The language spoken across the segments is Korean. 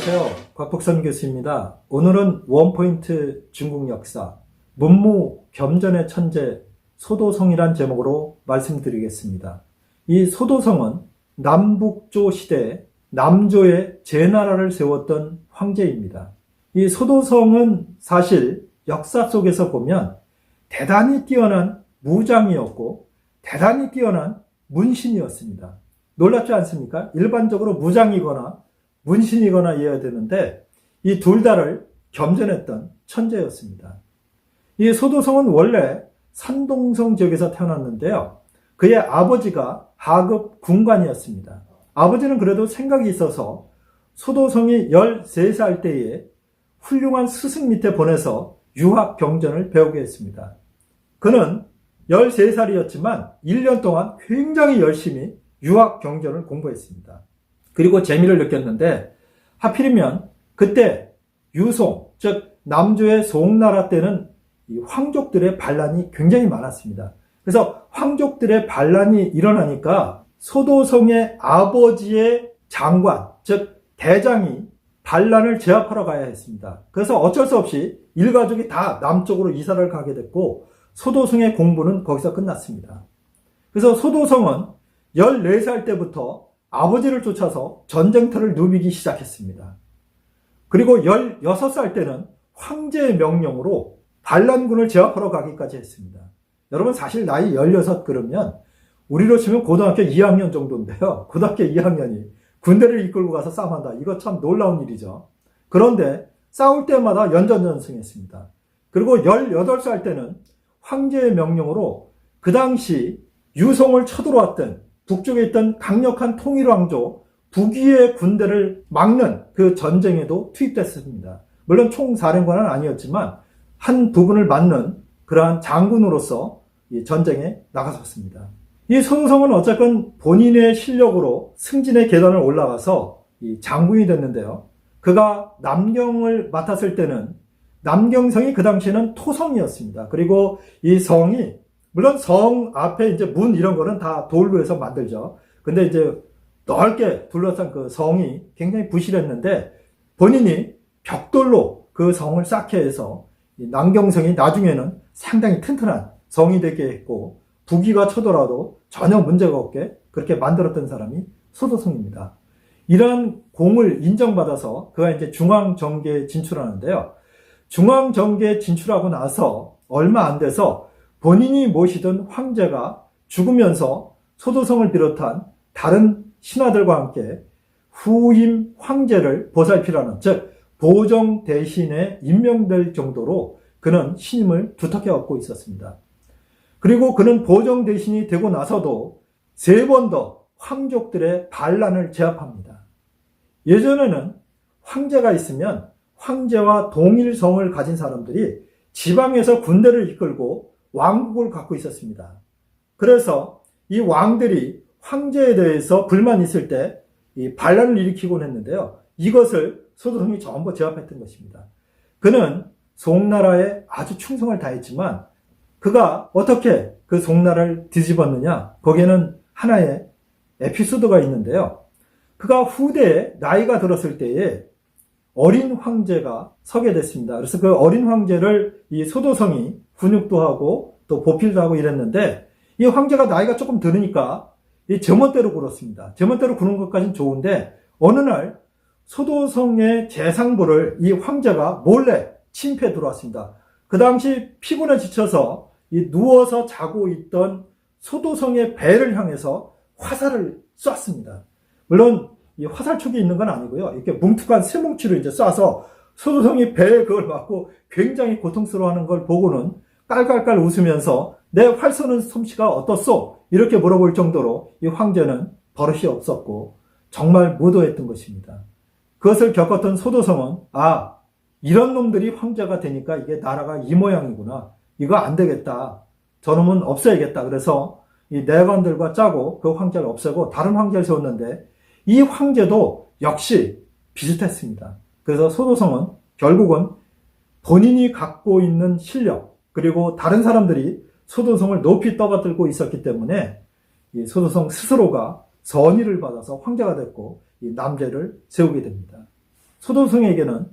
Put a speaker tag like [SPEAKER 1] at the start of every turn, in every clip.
[SPEAKER 1] 안녕하세요. 곽복선 교수입니다. 오늘은 원포인트 중국 역사, 문무 겸전의 천재 소도성이란 제목으로 말씀드리겠습니다. 이 소도성은 남북조 시대에 남조에 제나라를 세웠던 황제입니다. 이 소도성은 사실 역사 속에서 보면 대단히 뛰어난 무장이었고 대단히 뛰어난 문신이었습니다. 놀랍지 않습니까? 일반적으로 무장이거나 문신이거나 이어야 되는데 이 둘 다를 겸전했던 천재였습니다. 이 소도성은 원래 산동성 지역에서 태어났는데요. 그의 아버지가 하급 군관이었습니다. 아버지는 그래도 생각이 있어서 소도성이 13살 때에 훌륭한 스승 밑에 보내서 유학 경전을 배우게 했습니다. 그는 13살이었지만 1년 동안 굉장히 열심히 유학 경전을 공부했습니다. 그리고 재미를 느꼈는데 하필이면 그때 유송, 즉 남조의 송나라 때는 이 황족들의 반란이 굉장히 많았습니다. 그래서 황족들의 반란이 일어나니까 소도성의 아버지의 장관, 즉 대장이 반란을 제압하러 가야 했습니다. 그래서 어쩔 수 없이 일가족이 다 남쪽으로 이사를 가게 됐고 소도성의 공부는 거기서 끝났습니다. 그래서 소도성은 14살 때부터 아버지를 쫓아서 전쟁터를 누비기 시작했습니다. 그리고 16살 때는 황제의 명령으로 반란군을 제압하러 가기까지 했습니다. 여러분 사실 나이 16 그러면 우리로 치면 고등학교 2학년 정도인데요. 고등학교 2학년이 군대를 이끌고 가서 싸움한다. 이거 참 놀라운 일이죠. 그런데 싸울 때마다 연전연승했습니다. 그리고 18살 때는 황제의 명령으로 그 당시 유송을 쳐들어왔던 북쪽에 있던 강력한 통일왕조 북위의 군대를 막는 그 전쟁에도 투입됐습니다. 물론 총사령관은 아니었지만 한 부분을 맡는 그러한 장군으로서 이 전쟁에 나가섰습니다. 이 소도성은 어쨌건 본인의 실력으로 승진의 계단을 올라가서 이 장군이 됐는데요. 그가 남경을 맡았을 때는 남경성이 그 당시에는 토성이었습니다. 그리고 이 성이 물론 성 앞에 이제 문 이런 거는 다 돌로 해서 만들죠. 근데 이제 넓게 둘러싼 그 성이 굉장히 부실했는데 본인이 벽돌로 그 성을 쌓게 해서 남경성이 나중에는 상당히 튼튼한 성이 되게 했고 북위가 쳐들어도 전혀 문제가 없게 그렇게 만들었던 사람이 소도성입니다. 이러한 공을 인정받아서 그가 이제 중앙정계에 진출하는데요. 중앙정계에 진출하고 나서 얼마 안 돼서 본인이 모시던 황제가 죽으면서 소도성을 비롯한 다른 신하들과 함께 후임 황제를 보살피라는, 즉 보정 대신에 임명될 정도로 그는 신임을 두텁게 얻고 있었습니다. 그리고 그는 보정 대신이 되고 나서도 3번 더 황족들의 반란을 제압합니다. 예전에는 황제가 있으면 황제와 동일성을 가진 사람들이 지방에서 군대를 이끌고 왕국을 갖고 있었습니다. 그래서 이 왕들이 황제에 대해서 불만이 있을 때 이 반란을 일으키곤 했는데요. 이것을 소도성이 전부 제압했던 것입니다. 그는 송나라에 아주 충성을 다했지만 그가 어떻게 그 송나라를 뒤집었느냐? 거기에는 하나의 에피소드가 있는데요. 그가 후대에 나이가 들었을 때에 어린 황제가 서게 됐습니다. 그래서 그 어린 황제를 이 소도성이 훈육도 하고 또 보필도 하고 이랬는데 이 황제가 나이가 조금 들으니까 이 제멋대로 굴었습니다. 제멋대로 구는 것까지는 좋은데 어느 날 소도성의 재상부를 이 황제가 몰래 침입해 들어왔습니다. 그 당시 피곤에 지쳐서 이 누워서 자고 있던 소도성의 배를 향해서 화살을 쐈습니다. 물론 이 화살촉이 있는 건 아니고요. 이렇게 뭉툭한 쇠뭉치를 이제 쏴서 소도성이 배에 그걸 맞고 굉장히 고통스러워하는 걸 보고는 깔깔깔 웃으면서 내 활 쏘는 솜씨가 어떻소? 이렇게 물어볼 정도로 이 황제는 버릇이 없었고 정말 무도했던 것입니다. 그것을 겪었던 소도성은 이런 놈들이 황제가 되니까 이게 나라가 이 모양이구나. 이거 안 되겠다. 저놈은 없애야겠다. 그래서 이 내관들과 짜고 그 황제를 없애고 다른 황제를 세웠는데 이 황제도 역시 비슷했습니다. 그래서 소도성은 결국은 본인이 갖고 있는 실력 그리고 다른 사람들이 소도성을 높이 떠받들고 있었기 때문에 이 소도성 스스로가 선의를 받아서 황제가 됐고 이 남제를 세우게 됩니다. 소도성에게는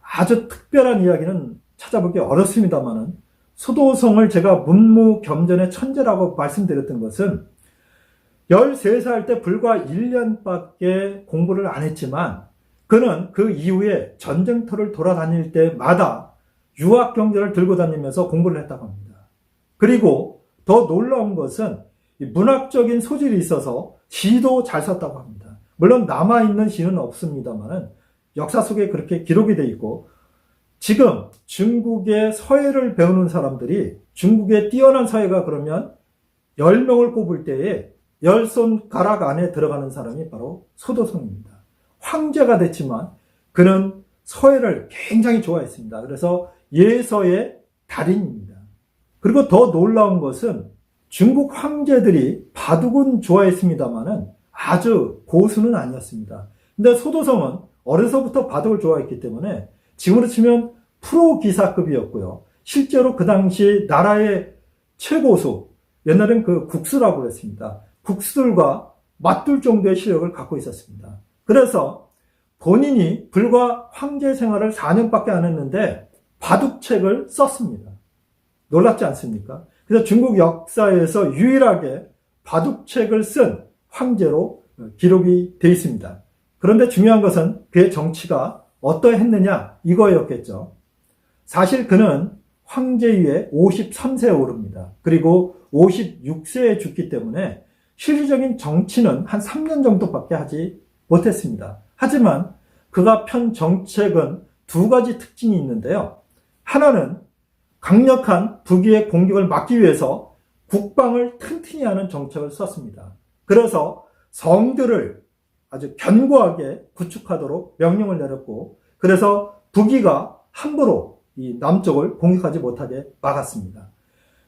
[SPEAKER 1] 아주 특별한 이야기는 찾아보기 어렵습니다만은, 소도성을 제가 문무겸전의 천재라고 말씀드렸던 것은 13살 때 불과 1년밖에 공부를 안 했지만, 그는 그 이후에 전쟁터를 돌아다닐 때마다 유학 경제를 들고 다니면서 공부를 했다고 합니다. 그리고 더 놀라운 것은 문학적인 소질이 있어서 시도 잘 썼다고 합니다. 물론 남아있는 시는 없습니다만 역사 속에 그렇게 기록이 되어 있고, 지금 중국의 서예를 배우는 사람들이, 중국의 뛰어난 서예가 그러면 10명을 꼽을 때에 10손가락 안에 들어가는 사람이 바로 소도성입니다. 황제가 됐지만 그는 서예를 굉장히 좋아했습니다. 그래서 예서의 달인입니다. 그리고 더 놀라운 것은 중국 황제들이 바둑은 좋아했습니다만은 아주 고수는 아니었습니다. 근데 소도성은 어려서부터 바둑을 좋아했기 때문에 지금으로 치면 프로 기사급이었고요. 실제로 그 당시 나라의 최고수, 옛날엔 그 국수라고 그랬습니다. 국수들과 맞들 정도의 실력을 갖고 있었습니다. 그래서 본인이 불과 황제 생활을 4년밖에 안 했는데 바둑책을 썼습니다. 놀랍지 않습니까? 그래서 중국 역사에서 유일하게 바둑책을 쓴 황제로 기록이 되어 있습니다. 그런데 중요한 것은 그의 정치가 어떠했느냐 이거였겠죠. 사실 그는 황제 위에 53세에 오릅니다. 그리고 56세에 죽기 때문에 실질적인 정치는 한 3년 정도밖에 하지 못했습니다. 하지만 그가 편 정책은 두 가지 특징이 있는데요. 하나는 강력한 북위의 공격을 막기 위해서 국방을 튼튼히 하는 정책을 썼습니다. 그래서 성들을 아주 견고하게 구축하도록 명령을 내렸고, 그래서 북위가 함부로 이 남쪽을 공격하지 못하게 막았습니다.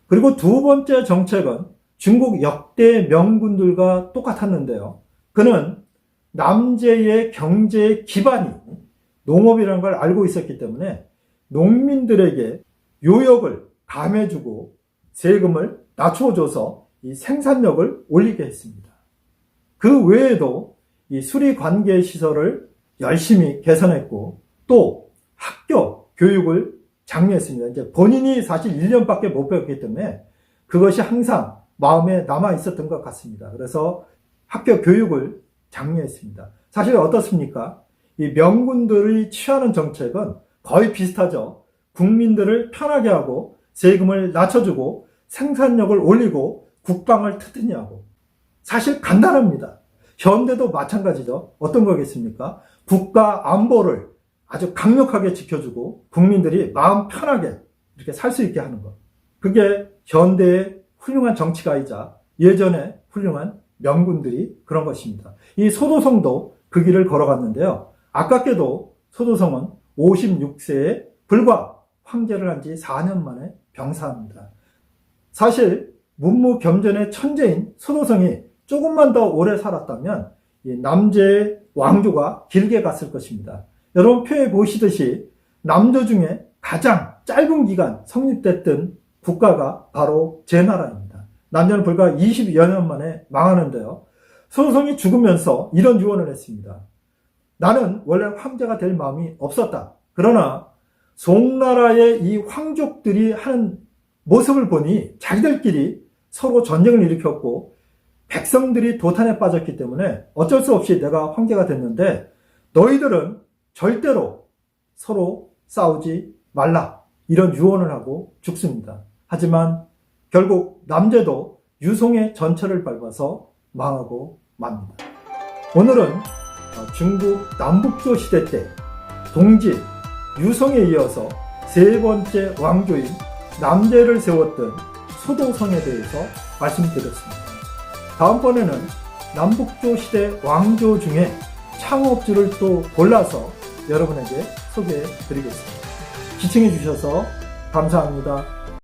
[SPEAKER 1] 그리고 두 번째 정책은 중국 역대 명군들과 똑같았는데요. 그는 남제의 경제의 기반이 농업이라는 걸 알고 있었기 때문에 농민들에게 요역을 감해주고 세금을 낮춰줘서 이 생산력을 올리게 했습니다. 그 외에도 이 수리관계 시설을 열심히 개선했고, 또 학교 교육을 장려했습니다. 이제 본인이 사실 1년밖에 못 배웠기 때문에 그것이 항상 마음에 남아 있었던 것 같습니다. 그래서 학교 교육을 장려했습니다. 사실 어떻습니까? 이 명군들이 취하는 정책은 거의 비슷하죠. 국민들을 편하게 하고 세금을 낮춰주고 생산력을 올리고 국방을 튼튼히 하고. 사실 간단합니다. 현대도 마찬가지죠. 어떤 거겠습니까? 국가 안보를 아주 강력하게 지켜주고 국민들이 마음 편하게 이렇게 살 수 있게 하는 것. 그게 현대의 훌륭한 정치가이자 예전에 훌륭한 명군들이 그런 것입니다. 이 소도성도 그 길을 걸어갔는데요. 아깝게도 소도성은 56세에 불과 황제를 한 지 4년 만에 병사합니다. 사실 문무겸전의 천재인 소도성이 조금만 더 오래 살았다면 이 남제의 왕조가 길게 갔을 것입니다. 여러분 표에 보시듯이 남조 중에 가장 짧은 기간 성립됐던 국가가 바로 제 나라입니다. 남조는 불과 20여 년 만에 망하는데요. 소도성이 죽으면서 이런 유언을 했습니다. 나는 원래 황제가 될 마음이 없었다. 그러나 송나라의 이 황족들이 하는 모습을 보니 자기들끼리 서로 전쟁을 일으켰고 백성들이 도탄에 빠졌기 때문에 어쩔 수 없이 내가 황제가 됐는데 너희들은 절대로 서로 싸우지 말라. 이런 유언을 하고 죽습니다. 하지만 결국 남제도 유송의 전철을 밟아서 망하고 맙니다. 오늘은 중국 남북조 시대 때 동진, 유송에 이어서 세 번째 왕조인 남제를 세웠던 소도성에 대해서 말씀드렸습니다. 다음번에는 남북조 시대 왕조 중에 창업주를 또 골라서 여러분에게 소개해 드리겠습니다. 시청해 주셔서 감사합니다.